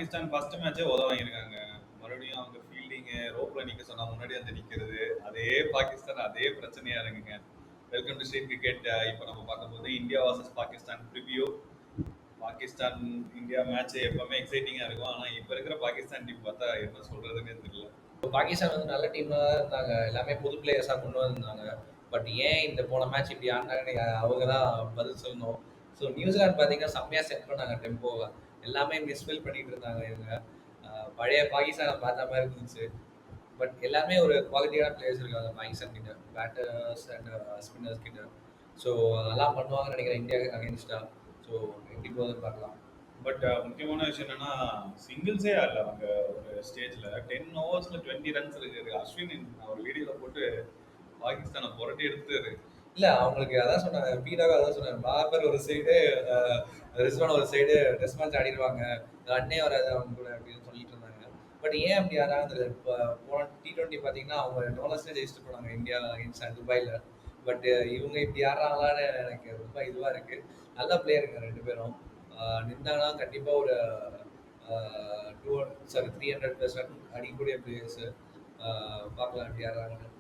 Pakistan first மேட்சே உத வாங்கியிருக்காங்க. மறுபடியும் அவங்க ஃபீல்டிங்கு ரோப்ல நிக்க சொன்னா முன்னாடி வந்து நிக்கிறது. அதே பாகிஸ்தான் அதே பிரச்சனையா இருக்குங்க. Welcome to street cricket. இப்போ நம்ம பார்க்கும்போது India versus Pakistan preview. Pakistan India match எப்பவுமே எக்ஸைட்டிங்கா இருக்கும். ஆனா இப்ப இருக்கிற பாகிஸ்தான் டீம் பார்த்தா என்ன சொல்றதுன்னே தெரியல. பாகிஸ்தான் வந்து நல்ல டீம்ல தான் இருந்தாங்க. எல்லாமே புது பிளேயர்ஸாக கொண்டு வந்திருந்தாங்க. பட் ஏன் இந்த போன மேட்ச் இப்படி ஆடினாங்கன்னு அவங்க தான் பதில் சொல்லணும். ஸோ நியூசிலாந்து பார்த்தீங்கன்னா செம்மையாக செட் பண்ணாங்க டெம்போவை. எல்லாமே மிஸ்ஃபில் பண்ணிட்டு இருந்தாங்க இவங்க. பழைய பாகிஸ்தானை பார்த்த மாதிரி இருந்துச்சு. பட் எல்லாமே ஒரு குவாலிட்டியான பிளேயர்ஸ் இருக்காங்க பாகிஸ்தான் கிட்ட, பேட்டர்ஸ் அண்ட் ஸ்பின்னர்ஸ் கிட்ட. ஸோ அதெல்லாம் பண்ணுவாங்கன்னு நினைக்கிறேன் இந்தியா அகேன்ஸ்டா. ஸோ எப்படி போகுதுன்னு பார்க்கலாம். பட் முக்கியமான விஷயம் என்னன்னா சிங்கிள்ஸே ஆடல அவங்க. ஒரு ஸ்டேஜ்ல 10 ஓவர்ஸ்ல 20 ரன்ஸ் இருக்கு. அஸ்வின் ஒரு வீடியோல போட்டு பாகிஸ்தானை புரட்டி எடுத்துரு. இல்ல அவங்களுக்கு அதான் சொன்னாங்க, பீடாக அதான் சொன்னாங்க, பாபர் ஒரு சைடு, ரிஸ்வான் ஒரு சைடு டெஸ்ட் மேட்ச் ஆடிடுவாங்க, ரன்னே வராது அவங்க கூட அப்படின்னு சொல்லிட்டு இருந்தாங்க. பட் ஏன் அப்படி ஆறாங்க? போன T20 பார்த்தீங்கன்னா அவங்க டோனஸ்லேயே ஜெயிச்சுட்டு போனாங்க இந்தியா அகேன்ஸ்ட் துபாயில். பட் இவங்க இப்படி ஆடுறாங்களான்னு எனக்கு ரொம்ப இதுவாக இருக்கு. நல்ல பிளேயருங்க ரெண்டு பேரும். நின்னாங்கன்னா கண்டிப்பாக ஒரு 300+ ரன் அடிக்கக்கூடிய பிளேயர்ஸு. பார்க்கலாம் எப்படி ஆடுறாங்கன்னு.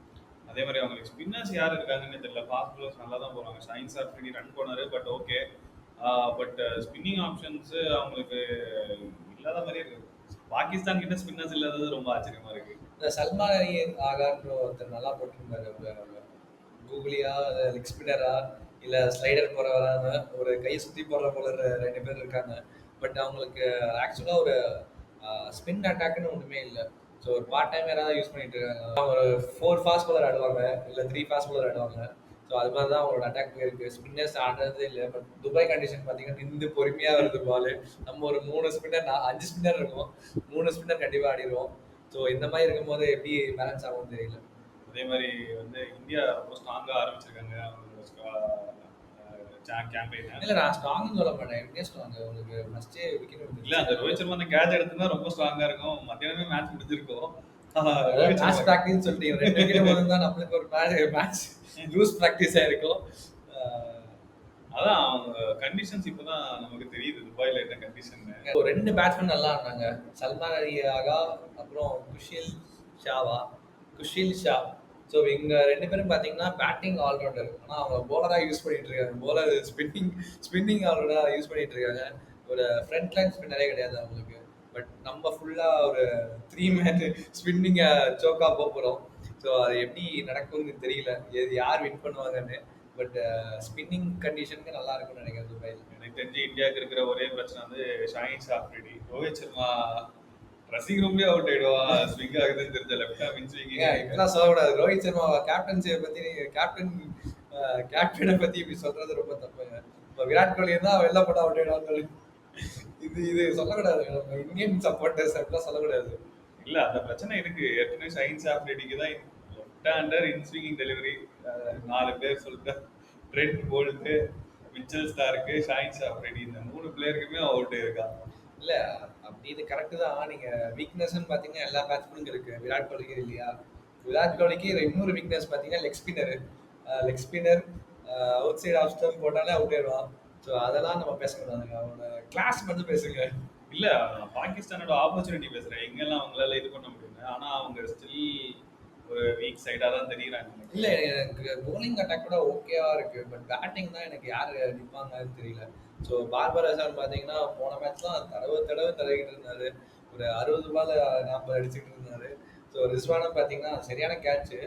அதே மாதிரி அவங்களுக்கு ஸ்பின்னர்ஸ் யார் இருக்காங்கன்னு தெரியல. ஃபாஸ்ட் பாலர்ஸ் நல்லா தான் போறாங்க. ஷைன்ஸ் ஆஃப்ரிடி ரன் போனாரு, but okay. But spinning options அவங்களுக்கு இல்லாத மாதிரி இருக்கு. பாகிஸ்தான் கிட்ட ஸ்பின்னர்ஸ் இல்லாதது ரொம்ப ஆச்சரியமா இருக்கு. இந்த சல்மான் அலி ஆகான்ற ஒருத்தர் நல்லா போட்டிருந்தாரு. கூகுளியா லெக் ஸ்பின்னரா இல்லை ஸ்லைடர் போறவரான ஒரு கை சுற்றி போடுற போலர் ரெண்டு பேர் இருக்காங்க. பட் அவங்களுக்கு ஆக்சுவலாக ஒரு ஸ்பின் அட்டாக்னு ஒன்றுமே இல்லை. ஸோ ஒரு பார்ட் டைம் யாராவது யூஸ் பண்ணிட்டு இருக்காங்க. ஒரு 4 ஃபாஸ்ட் பாலர் ஆடுவாங்க, இல்லை 3 ஃபாஸ்ட் பாலர் ஆடுவாங்க. ஸோ அது மாதிரி தான் அவங்களோட அட்டாக் போயிருக்கு. ஸ்பின்னர்ஸ் ஆடுறதே இல்லை. பட் துபாய் கண்டிஷன் பார்த்தீங்கன்னா நின்று பொறுமையாக வருது பால். நம்ம ஒரு 3 ஸ்பின்னர் 5 ஸ்பின்னர் இருக்கும், 3 ஸ்பின்னர் கண்டிப்பாக ஆடிடுவோம். ஸோ இந்த மாதிரி இருக்கும்போது எப்படி பேலன்ஸ் ஆகும்னு தெரியல. அதே மாதிரி வந்து இந்தியா ரொம்ப ஸ்ட்ராங்காக ஆரம்பிச்சிருக்காங்க அவங்களோட கேம்பெயின். இல்லை நான் ஸ்ட்ராங்னு சொல்ல மாட்டேன், எப்படியே ஸ்ட்ராங். உங்களுக்கு ஃபர்ஸ்டே விக்கெட் இல்லை, அந்த ரோஹித் சர்மா அந்த கேட்ச் எடுத்துனா ரொம்ப ஸ்ட்ராங்காக இருக்கும். மத்தியானமே மேட்ச் முடிஞ்சிருக்கும். மேட்ச் ப்ராக்டிஸ் சொல்லிட்டு 2 விக்கெட் போதும் தான் நம்மளுக்கு ஒரு மேட்ச் லூஸ் ப்ராக்டிஸ் ஆயிருக்கும். அதான் அவங்க கண்டிஷன்ஸ் இப்போதான் நமக்கு தெரியுது துபாயில் என்ன கண்டிஷன். 2 பேட்ஸ்மேன் நல்லா ஆடினாங்க, சல்மான் அலி ஆகா அப்புறம் குஷில் ஷா. ஸோ இவங்க 2 பேரும் பார்த்தீங்கன்னா பேட்டிங் ஆல்ரவுண்டர், ஆனால் அவங்க போலராக யூஸ் பண்ணிட்டு இருக்காங்க. போலர் ஸ்பின்னிங் ஆல்ரவுண்டராக யூஸ் பண்ணிட்டு இருக்காங்க. ஒரு ஃப்ரண்ட் லைன் ஸ்பின்னரே கிடையாது அவங்களுக்கு. பட் நம்ம ஃபுல்லாக ஒரு 3 மேன் ஸ்பின்னிங்கை சோக்காக போகிறோம். ஸோ அது எப்படி நடக்கும்னு தெரியல, யார் வின் பண்ணுவாங்கன்னு. பட் ஸ்பின்னிங் கண்டிஷனுக்கு நல்லா இருக்கும்னு நினைக்கிறேன் துபாயில். எனக்கு தெரிஞ்சு இந்தியாவுக்கு இருக்கிற ஒரே பிரச்சனை வந்து ஷாஹின் ஆஃப்ரிடி. ரோஹித் சர்மா ட்ரெஸ்ஸிங் ரூம்லேயே அவுட் ஆயிடுவான். ஸ்விங் ஆகுதுன்னு தெரிஞ்ச லெஃப்ட் ஆர்ம் ஸ்விங். இப்பெல்லாம் சொல்லக்கூடாது. ரோஹித் சர்மா கேப்டன்சியை பற்றி கேப்டனை பற்றி இப்படி சொல்றது ரொம்ப தப்புங்க. இப்போ விராட் கோலி இருந்தால் வெளில போட்டு அவுட் ஆயிடுவாங்க. இது சொல்லக்கூடாது. இந்தியன் சப்போர்ட்டர்ஸ் அப்படிலாம் சொல்லக்கூடாது. இல்லை, அந்த பிரச்சனை இருக்கு. ஏற்கனவே ஷைன்ஸ் ஆஃப்ரிடிக்கு தான் லெஃப்ட் ஹேண்டர் இன்ஸ்விங்கிங் டெலிவரி 4 பேர் சொல்லிட்டு trend bolt, Mitchell Stark, shines Afridi இந்த 3 பிளேயருக்குமே அவுட் இருக்கா. இல்லை அப்படி இது கரெக்டு தான். நீங்கள் வீக்னஸ்ன்னு பார்த்தீங்கன்னா எல்லா பேட்ஸ்மேனுக்கும் இருக்குது, விராட் கோலிக்கு இல்லையா? விராட் கோலிக்கு இன்னொரு வீக்னஸ் பார்த்தீங்கன்னா leg spinner out side of stump போட்டாலே அவுட் ஆயிடுவான். ஸோ அதெல்லாம் நம்ம பேசக்கூடாதுங்க, அவனோட கிளாஸ் மட்டும் பேசுங்க. இல்லை, பாகிஸ்தானோட ஆப்பர்ச்சுனிட்டி பேசுகிறேன். எங்கெல்லாம் அவங்களால இது பண்ண முடியுங்க. ஆனால் அவங்க ஸ்டில் ஒரு வீக் சைடாக தான் தெரியுறாங்க. இல்லை, எனக்கு போலிங் அட்டாக் கூட ஓகேவா இருக்கு. பட் பேட்டிங் தான் எனக்கு யார் நிற்பாங்கன்னு தெரியல. ஸோ பார்பர் அசான் பார்த்தீங்கன்னா போன மேட்ச்லாம் தடவை தடவிக்கிட்டு இருந்தாரு. ஒரு 60 பால் 40 அடிச்சுக்கிட்டு இருந்தாரு. ஸோ ரிஸ்வானும் பார்த்தீங்கன்னா சரியான கேட்சு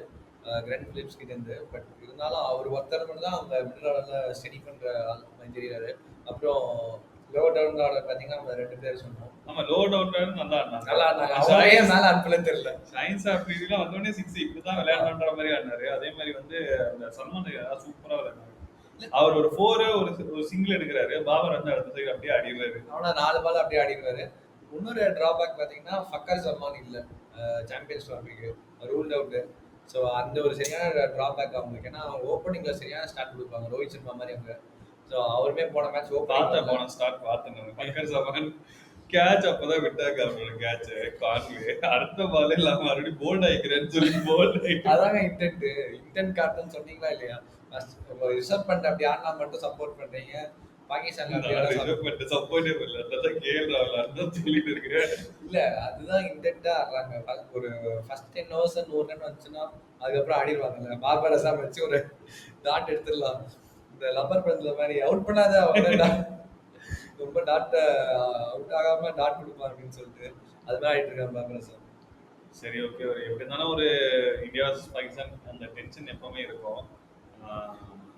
கிராண்ட் பிலிப்ஸ் கிட்டேருந்து. பட் இருந்தாலும் அவர் ஒருத்தர் மட்டும் தான் அவங்க மிடில் ஆர்டரில் ஸ்டடி பண்ணுற மாதிரி தெரியாது. அப்புறம் லோ டவுன் ஆர்டர் பார்த்தீங்கன்னா நம்ம 2 பேர் சொன்னோம். ஆமா, லோ டவுன் நல்லா இருந்தாங்க. அவரே மேலே அனுப்பல தெரியல. ஷைன்ஸ் ஆஃப்ரிடிலாம் வந்தோடனே 6 இப்படிதான் விளையாடுன்ற மாதிரி ஆடினாரு. அதே மாதிரி வந்து அந்த சல்மான் சூப்பராக விளையாடுனாரு. அவர் ஒரு 4 ஒரு சிங்கிள் எடுக்கிறாரு. பாபர் வந்து அடுத்த சைடு அப்படியே ஆடிடுவாரு. அவனா 4 பால் அப்படியே ஆடிடுவாரு. இன்னொரு டிராபேக் பார்த்தீங்கன்னா ஃபக்கர் சல்மான் இல்லை champions traffic, ruled out. So அந்த ஒரு சரியான டிராபேக் அவங்களுக்கு. ஏன்னா அவங்க ஓப்பனிங்கில் சரியான ஸ்டார்ட் கொடுப்பாங்க ரோஹித் சர்மா மாதிரி அவங்க. ஸோ அவருமே போன மேட்ச் போன ஸ்டார்ட் பார்த்தேன். ஃபக்கர் சல்மான் கேட்ச் அப்பதான் விட்டாங்க அவரோட கேட்ச் கான்வே. அடுத்த பால் இல்லாம மறுபடியும் போல்ட் ஆயிக்கிறேன்னு சொல்லி போல்ட் அதாங்க இன்டென்ட் காட்டுன்னு சொன்னீங்களா இல்லையா? ரிசர்வ் பண்ணிட்டு அப்படி ஆடினா மட்டும் சப்போர்ட் பண்றீங்க. பாகிஸ்தான்ல அப்படி நான் வேணா ரிசர்வ் பண்ணிட்டு சப்போர்ட்டே பண்ணல. அதான் கேஎல் ராகுல் அதான் சொல்லிட்டு இருக்கிறேன். இல்ல அதுதான் இன்டென்ட்டா ஆடுறாங்க. ஒரு ஃபர்ஸ்ட் 10 ஓவர்ஸ் 100 ரன் வந்துச்சுன்னா அதுக்கப்புறம் ஆடிடுவாங்கல்ல. பாபர் அசாம் வச்சு ஒரு டாட் எடுத்துடலாம். இந்த லப்பர் பந்துல மாதிரி அவுட் பண்ணாத அவன ரொம்ப டாட் அவுட் ஆகாம டாட் கொடுப்பான் அப்படின்னு சொல்லிட்டு அது மாதிரி ஆடிட்டு இருக்காங்க பாபர் அசாம். சரி, ஓகே. ஒரு எப்படி இருந்தாலும் ஒரு இந்தியா வர்சஸ் பாகிஸ்தான் அந்த டென்ஷன் எப்பவுமே இருக்கும். ஆஹ்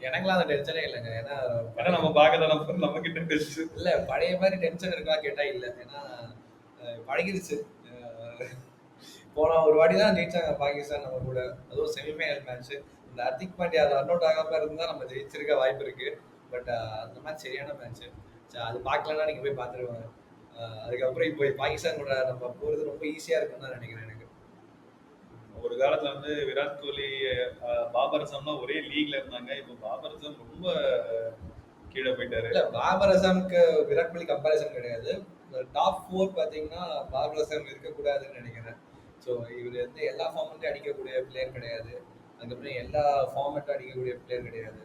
எனக்குலாம் அந்த டென்ஷனே இல்லைங்க. ஏன்னா ஏன்னா நம்ம பார்க்கதான் நம்ம கிட்ட டென்ஷன். இல்ல பழைய மாதிரி டென்ஷன் இருக்கா கேட்டா இல்ல. ஏன்னா பழகிருச்சு. போன ஒரு வாட்டி தான் ஜெயிச்சாங்க பாகிஸ்தான் நம்ம கூட. அதுவும் செமிஃபைனல் மேட்ச். இந்த ஹர்திக் பாண்டியா ரன் அவுட் ஆகாம இருந்தா நம்ம ஜெயிச்சிருக்க வாய்ப்பு இருக்கு. பட் அந்த மேட்ச் சரியான மேட்ச். அது பார்க்கலன்னா நீங்க போய் பார்த்துருவாங்க. அதுக்கப்புறம் இப்போ பாகிஸ்தான் கூட நம்ம போறது ரொம்ப ஈஸியா இருக்குன்னு தான் நினைக்கிறேன் எனக்கு. ஒரு காலத்துல வந்து விராட் கோலி, பாபர் அசாம்லாம் ஒரே லீக்ல இருந்தாங்க. இப்போ பாபர் அசாம் ரொம்ப கீழே போயிட்டாரு. இல்ல பாபர் அசாம்க்கு விராட் கோலி கம்பேரிசன் கிடையாது. டாப் 4 பாத்தீங்கன்னா பாபர் அசாம் இருக்கக்கூடாதுன்னு நினைக்கிறேன். ஸோ இவர் வந்து எல்லா ஃபார்மெட்டும் அடிக்கக்கூடிய பிளேயர் கிடையாது. அதுக்கப்புறம் எல்லா ஃபார்மெட்டும் அடிக்கக்கூடிய பிளேயர் கிடையாது.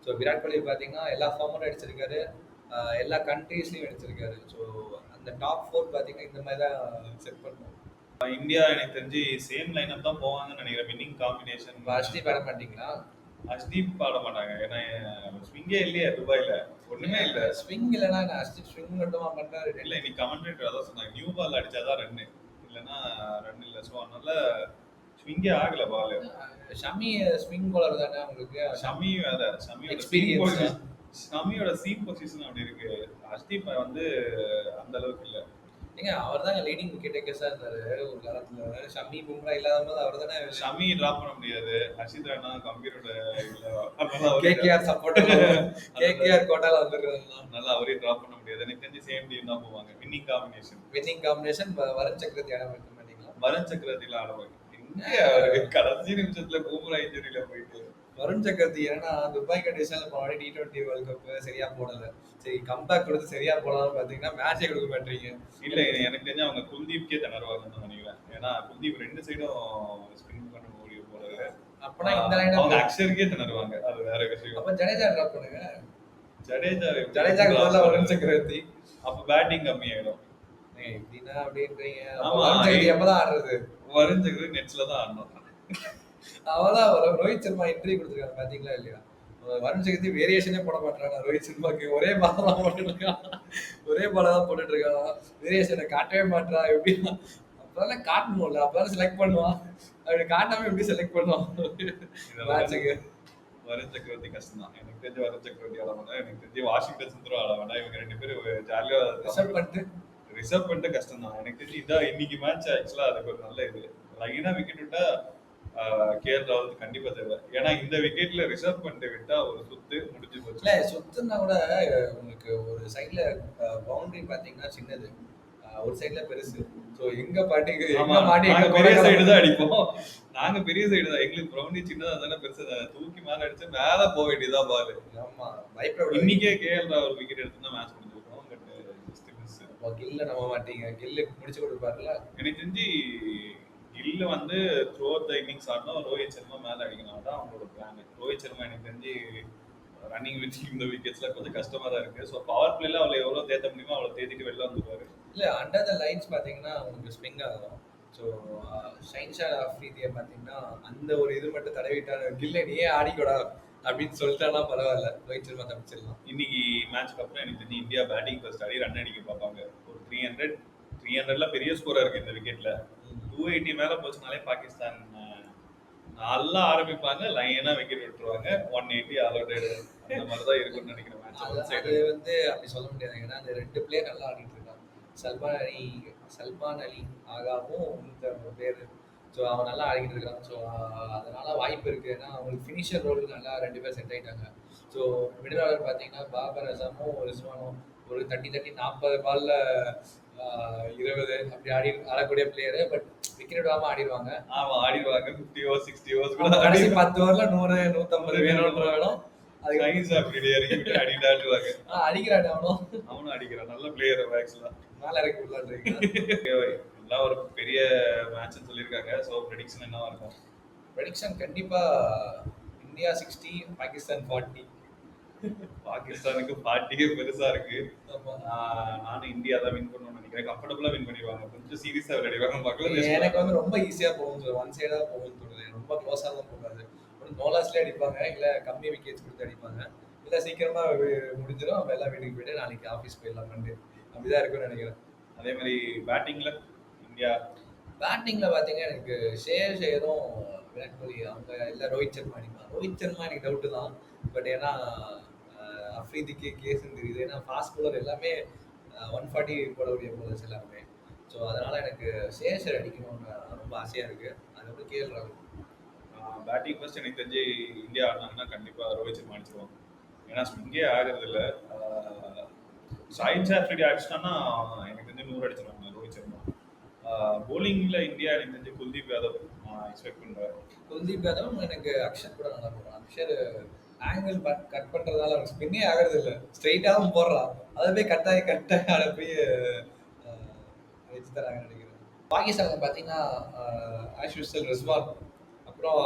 ஸோ விராட் கோலி பார்த்தீங்கன்னா எல்லா ஃபார்மெட்டும் அடிச்சிருக்காரு. எல்லா கண்ட்ரீஸ்லையும் அடிச்சிருக்காரு. ஸோ அந்த டாப் 4 பார்த்தீங்கன்னா இந்த மாதிரி தான் செட் பண்ணுவோம். இந்தியா எனக்கு தெரிஞ்சு சேம் லைனப் தான் போவாங்கன்னு நினைக்கிறேன். Winning combination. அஷ்தீப் ஆட மாட்டீங்களா? அஷ்தீப் ஆட மாட்டாங்க. ஏன்னா ஸ்விங்கே இல்லையா துபாயில, ஒண்ணுமே இல்ல. ஸ்விங் இல்லைன்னா அஷ்தீப் ஸ்விங் மட்டுமா பண்றாரு? இல்ல இன்னைக்கு கமெண்டேட்டர் அதான் சொன்னாங்க, நியூ பால் அடிச்சாதான் ரன்னு, இல்லைன்னா ரன் இல்லை. ஸோ அதனால ஸ்விங்கே ஆகல பால். ஷமி ஸ்விங் போலர் தானே உங்களுக்கு? ஷமி வேற, ஷமியோட சீம் பொசிஷன் அப்படி இருக்கு. அஷ்தீப் வந்து அந்த அளவுக்கு இல்ல. ஏங்க அவர் தாங்க லீடிங் விக்கெட் டேக்கர்ஸா இருந்தாரு ஒரு காலத்துல. ஷமி பும்ரா இல்லாத போது அவர் தானே. ஷமி டிராப் பண்ண முடியாது. ஹர்ஷித் ராணா கம்பீரோட கேகேஆர் சப்போர்ட் கேகேஆர் கோட்டால வந்துருக்காங்க. நல்லா அவரே டிராப் பண்ண முடியாது. எனக்கு தெரிஞ்சு சேம் டீம் தான் போவாங்க. வின்னிங் காம்பினேஷன் வருண் சக்கரவர்த்தி ஆட வைக்க மாட்டீங்களா? வருண் சக்கரவர்த்திலாம் ஆடுவாங்க. கடைசி நிமிஷத்துல பூம்ரா இன்ஜுரியில போயிட்டு வருண் சக்கரவர்த்தி ஏன்னா துபாய் கண்டிஷன்ல போன T20 வேர்ல்ட் கப் சரியா போடல. சரி கம்பேக் கொடுத்து சரியா போடலாம்னு பாத்தீங்கன்னா மேட்சே கொடுக்க மாட்டீங்க. இல்ல எனக்கு தெரிஞ்சு அவங்க குல்தீப்கே திணறுவாங்கன்னு நினைக்கிறேன். ஏன்னா குல்தீப் 2 சைடும் ஸ்பின் பண்ண முடியும் போல. அப்பனா இந்த லைன் அவங்க அக்ஷருக்கே திணறுவாங்க. அது வேற விஷயம். அப்ப ஜடேஜா டிராப் பண்ணுங்க. ஜடேஜா பதிலா வருண் சக்கரவர்த்தி. அப்ப பேட்டிங் கம்மியாயிடும். எப்படின்னா அப்படின்றீங்க. ஆமா, எப்பதான் ஆடுறது? வருண் சக்கரவர்த்தி நெட்ஸ்ல தான் ஆடணும். அவதான் ரோஹித் சர்மா என்ட்ரி கொடுத்துருக்காங்க பாத்தீங்களா இல்லையா? வருண் சக்கரவர்த்தி வேரியேஷனே போட மாட்டாங்க. ரோஹித் சர்மாக்கு ஒரே பால் தான் போட்டுட்டு இருக்கான். ஒரே பால தான் போட்டுட்டு இருக்கான். வேரியேஷனை காட்டவே மாட்டான். எப்படி அப்பதான் காட்டணும்ல, அப்பதான் செலக்ட் பண்ணுவான். அப்படி காட்டாம எப்படி செலக்ட் பண்ணுவான் மேட்சுக்கு? வருண் சக்கரவர்த்தி கஷ்டம் தான். எனக்கு தெரிஞ்ச வருண் சக்கரவர்த்தி ஆட மாட்டா. எனக்கு தெரிஞ்சு வாஷிங்டன் சுந்தரம் ஆட வேண்டாம். இவங்க 2 பேரும் ஜாலியா ரிசர்வ் பண்ணிட்டு கஷ்டம் தான். எனக்கு தெரிஞ்சு இதான் இன்னைக்கு மேட்ச். ஆக்சுவலா அதுக்கு ஒரு நல்ல இது லைனா விக்கெட் விட்டா கேஎல் ராகுல் கண்டிப்பா தேவை. ஏன்னா இந்த விக்கெட்ல ரிசர்வ் பண்ணிட்டு விட்டா ஒரு சுத்து முடிஞ்சு போச்சு. இல்ல சுத்துனா கூட உங்களுக்கு ஒரு சைட்ல பவுண்டரி பாத்தீங்கன்னா சின்னது, ஒரு சைட்ல பெருசு. சோ எங்க பாட்டிக்கு எங்க மாட்டி பெரிய சைடு தான் அடிப்போம். நாங்க பெரிய சைடு தான். எங்களுக்கு பவுண்டரி சின்னதா தானே பெருசா தூக்கி மேல அடிச்சு மேல போக வேண்டியதான் பால். ஆமா பயப்பட. இன்னைக்கே கேஎல் ராகுல் விக்கெட் எடுத்து மேட்ச் முடிஞ்சிருக்கும். கில்ல நம்ப மாட்டீங்க. கில்லு முடிச்சு கொடுப்பாருல. எனக்கு தெரிஞ்சு கில்லு வந்து த்ரூ அவுட் த இன்னிங்ஸ் ஆடினா ரோஹித் சர்மா மேல அடிக்கணும். அதான் அவங்களோட பிளான். ரோஹித் சர்மா எனக்கு தெரிஞ்சு ரன்னிங் விக்கெட் இந்த விக்கெட்ஸ்ல கொஞ்சம் கஷ்டமா தான் இருக்கு. ஸோ பவர் பிளேல அவளை எவ்வளவு தேத்த முடியுமோ அவளை தேத்திட்டு வெளில வந்துருவாரு. இல்ல அண்டர் த லைன்ஸ் பாத்தீங்கன்னா உங்களுக்கு ஸ்விங் ஆகும். ஸோ ஷைன்ஷாட் ஆஃப்ரிதியை பாத்தீங்கன்னா அந்த ஒரு இது மட்டும் தடவிட்டாரு. கில்ல நீயே ஆடிக்கூடா அப்படின்னு சொல்லிட்டானா பரவாயில்ல, ரோஹித் சர்மா தப்பிச்சிடலாம். இன்னைக்கு மேட்ச்க்கு அப்புறம் எனக்கு தெரிஞ்சு இந்தியா பேட்டிங் ஃபர்ஸ்ட் ஆடி ரன் அடிக்க பார்ப்பாங்க. ஒரு 300ல பெரிய ஸ்கோரா இருக்கு இந்த விக்கெட்ல. 280 மேல போச்சுனாலே பாகிஸ்தான் நல்லா ஆரம்பிப்பாங்க. லைனா விக்கெட் விட்டுருவாங்க. 180 ஆல் அவுட் ஆயிடுவாங்க. அந்த மாதிரி தான் இருக்கும்னு நினைக்கிறேன் மேட்ச். அது வந்து அப்படி சொல்ல முடியாது. ஏன்னா அந்த 2 பிளேயர் நல்லா ஆடிட்டு இருக்காங்க. சல்மான் அலி ஆகாவும் இந்த பேர். ஸோ அவன் நல்லா ஆடிக்கிட்டு இருக்கான். ஸோ அதனால வாய்ப்பு இருக்கு. ஏன்னா அவங்களுக்கு ஃபினிஷர் ரோலுக்கு நல்லா 2 பேர் செட் ஆயிட்டாங்க. ஸோ மிடில் ஆர்டர் பார்த்தீங்கன்னா பாபர் அசாமும் ரிஸ்வானும் ஒரு தட்டி 40 பால்ல 20 அப்படி ஆடக்கூடிய பிளேயரு. பட் விக்கெட் விடாம ஆடிடுவாங்க. ஆமா ஆடிடுவாங்க. 50 ஓவர் 60 ஓவர்ஸ் கூட கடைசி 10 ஓவர்ல 100 150 வேணும்ன்ற வேணும். அது கைஸ் அப்படி இறங்கி விட்டு அடிடாடுவாங்க. அடிக்கிறான் அவனும் அடிக்கிறான். நல்ல பிளேயர் ஆக்சுவலா. மேல இறக்கி விடலான்றீங்க. எல்லாம் ஒரு பெரிய மேட்ச்னு சொல்லியிருக்காங்க. ஸோ ப்ரெடிக்ஷன் என்னவா இருக்கும்? ப்ரெடிக்ஷன் கண்டிப்பா இந்தியா 60 பாகிஸ்தான் 40. பாகிஸ்தானுக்கு பார்ட்டியே பெருசா இருக்கு. ஆமா. நானும் இந்தியா தான் வின் பண்ணுவேன்னு நினைக்கிறேன். கம்ஃபர்டபுளா வின் பண்ணிடுவாங்க. கொஞ்சம் சீரியஸா விளையாடுவாங்க. பங்களாதேஷ் எனக்கு வந்து ரொம்ப ஈஸியா போகும், ஒன் சைடா போகும்னு தோணுது. ரொம்ப க்ளோஸாலாம் போகாது. ஒண்ணு நோ லாஸ்லயே அடிப்பாங்க, இல்ல கம்மி விக்கெட்ஸ் குடுத்து அடிப்பாங்க. இல்ல சீக்கிரமா முடிஞ்சிரும். நம்ம எல்லாம் வீட்டுக்கு போயிட்டு நாளைக்கு ஆஃபீஸ் போயிடலாம் மண்டே. அப்படிதான் இருக்கும்னு நினைக்கிறேன். அதே மாதிரி பேட்டிங்ல இந்தியா பேட்டிங்ல பாத்தீங்கன்னா எனக்கு ஷேர் ஏதும் விராட் கோலி அவங்க இல்ல ரோஹித் சர்மா அடிப்பாங்க. ரோஹித் சர்மா எனக்கு டவுட் தான். பட் ஏன்னா அஃப்ரீதிக்கு கேஸ் தெரியுது. ஏன்னா ஃபாஸ்ட் bowler எல்லாமே 140 போடக்கூடிய bowlers எல்லாமே. ஸோ அதனால எனக்கு சேஷர் அடிக்கணும்னு ரொம்ப ஆசையா இருக்கு. அதுக்கப்புறம் கேஎல் ராகுல். பேட்டிங் ஃபர்ஸ்ட் எனக்கு தெரிஞ்சு இந்தியா ஆடினாங்கன்னா கண்டிப்பா ரோஹித் சர்மா அடிச்சிருவாங்க. ஏன்னா ஸ்விங்கே ஆகிறது இல்ல. சாயித் ஆஃப்ரிடி அடிச்சிட்டான்னா எனக்கு தெரிஞ்சு 100 அடிச்சிருவாங்க ரோஹித் சர்மா. போலிங்ல இந்தியா எனக்கு தெரிஞ்சு குல்தீப் யாதவ் எக்ஸ்பெக்ட் பண்றாரு. குல்தீப் யாதவ் எனக்கு அக்ஷர் கூட நல்லா போடுறான். அக்ஷர் ஆங்கிள் கட் பண்றதால அவனுக்கு ஸ்பின்னே ஆகிறது இல்லை. ஸ்ட்ரைட்டாகவும் போடுறான். அதை போய் கட்டாய் அதை போய் வச்சு தராங்கன்னு நினைக்கிறேன். பாகிஸ்தான்ல பார்த்தீங்கன்னா ஆஸ் யூஸ்வல் ரிஸ்வான், அப்புறம்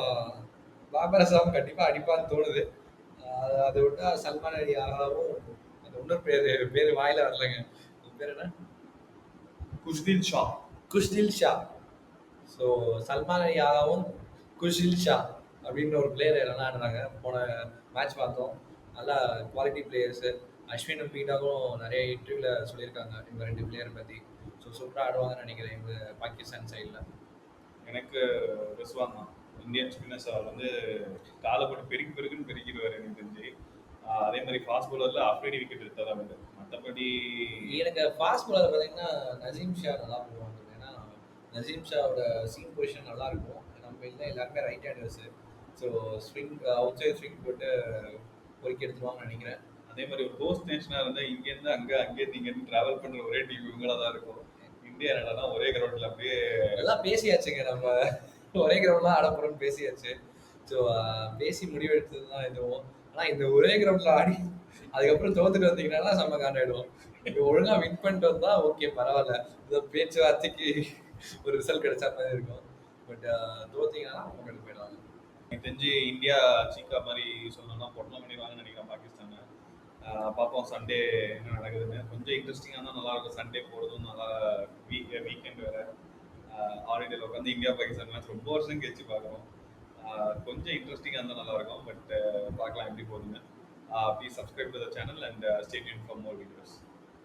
பாபர் அசாம் கண்டிப்பாக அடிப்பான்னு தோணுது. அதை விட்டா சல்மான் அலி ஆகாவும் அந்த இன்னொரு பேர் வாயில வரலைங்க. பேர் என்ன? குஷ்தில் ஷா. ஸோ சல்மான் அலி ஆகாவும் குஷ்தில் ஷா அப்படின்னு ஒரு பிளேயர் விளையாடுறாங்க. போன மேட்ச் பார்த்தோம். நல்லா குவாலிட்டி பிளேயர்ஸு. அஸ்வினும் பீட்டாவும் நிறைய இன்டர்வியூவில் சொல்லியிருக்காங்க இவங்க 2 பிளேயரை பற்றி. ஸோ சூப்பராக ஆடுவாங்கன்னு நினைக்கிறேன் இவங்க பாகிஸ்தான் சைடில். எனக்கு ரிஸ்வான் தான். இந்தியன் ஸ்பின்னர்ஸ் அவர் வந்து காலை போட்டு பெருக்குன்னு பெருக்கிடுவார் எனக்கு தெரிஞ்சு. அதே மாதிரி ஃபாஸ்ட் பவுலர்ல அஃப்ரீடி விக்கெட் எடுத்தால் தான் வந்து மற்றபடி எனக்கு ஃபாஸ்ட் பவுலர் பார்த்தீங்கன்னா நசீம் ஷா நல்லா போடுவாங்க. ஏன்னா நசீம் ஷாவோட சீம் பொசிஷன் நல்லா இருக்கும். நம்ம இல்லை எல்லாருமே right handers. So swing outside swing போட்டு பொறுக்கி எடுத்துருவாங்கன்னு நினைக்கிறேன். அதே மாதிரி ஒரு ஹோஸ்ட் நேஷனாக இருந்தால் இங்கேருந்து அங்கேருந்து இங்கேருந்து ட்ராவல் பண்ணுற ஒரே டீம் இவங்களாக தான் இருக்கும். இந்தியா என்னடா ஒரே கிரவுண்டில் அப்படியே எல்லாம் பேசியாச்சுங்க. நம்ம ஒரே கிரவுண்ட்லாம் ஆட போகிறோம்னு பேசியாச்சு. ஸோ பேசி முடிவெடுத்தது தான் இதுவும். ஆனால் இந்த ஒரே கிரவுண்டில் ஆடி அதுக்கப்புறம் தோத்துட்டு வந்தீங்கன்னா செம்ம காண்டாயிடுவோம். இப்போ ஒழுங்காக வின் பண்ணிட்டு வந்தால் ஓகே பரவாயில்ல, இந்த பேச்சுவார்த்தைக்கு ஒரு ரிசல்ட் கிடைச்சா மாதிரி இருக்கும். பட் தோத்தீங்கன்னா உங்களுக்கு போயிடுவாங்க. எனக்கு தெரிஞ்சு இந்தியா சீக்கா மாதிரி சொல்லணும்னா பொட்டலம் பண்ணிடுவாங்கன்னு நினைக்கிறேன் பாகிஸ்தானை. பார்ப்போம் சண்டே என்ன நடக்குதுன்னு. கொஞ்சம் இன்ட்ரெஸ்டிங்காக தான் நல்லாயிருக்கும். சண்டே போகிறதும் நல்லா வீக்கெண்ட் வேறு. ஹாலிடேல உட்காந்து இந்தியா பாகிஸ்தான் மேட்ச் ரொம்ப வருஷம் கழிச்சு பார்க்குறோம். கொஞ்சம் இன்ட்ரெஸ்டிங்காக இருந்தால் நல்லாயிருக்கும். பட் பார்க்கலாம் எப்படி போகுதுன்னு. Please subscribe to the channel and stay tuned for more videos.